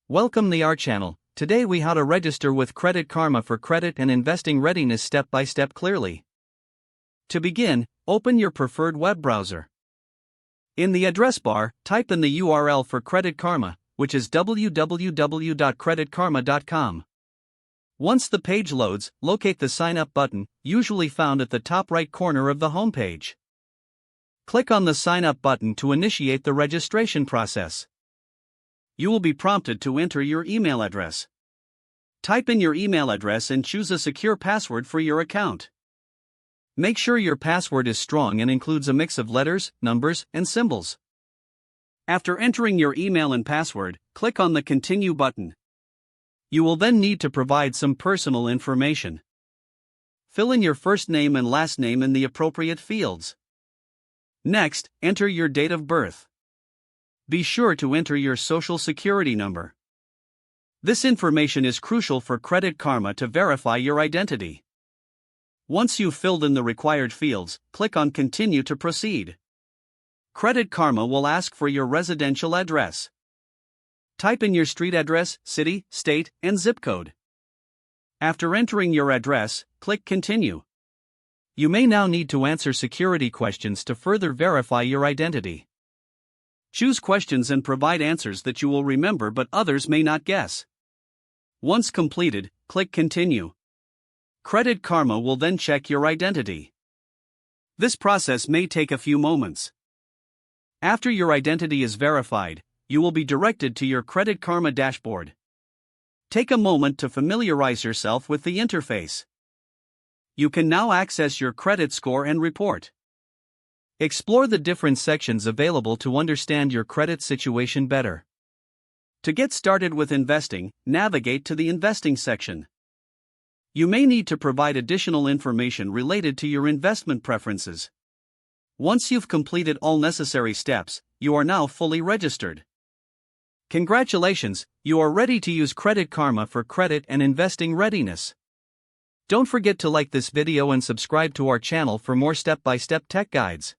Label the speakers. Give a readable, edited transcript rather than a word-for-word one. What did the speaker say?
Speaker 1: Welcome to our channel. Today we how to register with Credit Karma for credit and investing readiness step by step clearly. To begin, open your preferred web browser. In the address bar, type in the URL for Credit Karma, which is www.creditkarma.com. Once the page loads, locate the Sign Up button, usually found at the top right corner of the homepage. Click on the Sign Up button to initiate the registration process. You will be prompted to enter your email address. Type in your email address and choose a secure password for your account. Make sure your password is strong and includes a mix of letters, numbers, and symbols. After entering your email and password, click on the Continue button. You will then need to provide some personal information. Fill in your first name and last name in the appropriate fields. Next, enter your date of birth. Be sure to enter your social security number. This information is crucial for Credit Karma to verify your identity. Once you've filled in the required fields, click on Continue to proceed. Credit Karma will ask for your residential address. Type in your street address, city, state, and zip code. After entering your address, click Continue. You may now need to answer security questions to further verify your identity. Choose questions and provide answers that you will remember but others may not guess. Once completed, click Continue. Credit Karma will then check your identity. This process may take a few moments. After your identity is verified, you will be directed to your Credit Karma dashboard. Take a moment to familiarize yourself with the interface. You can now access your credit score and report. Explore the different sections available to understand your credit situation better. To get started with investing, navigate to the Investing section. You may need to provide additional information related to your investment preferences. Once you've completed all necessary steps, you are now fully registered. Congratulations, you are ready to use Credit Karma for credit and investing readiness. Don't forget to like this video and subscribe to our channel for more step-by-step tech guides.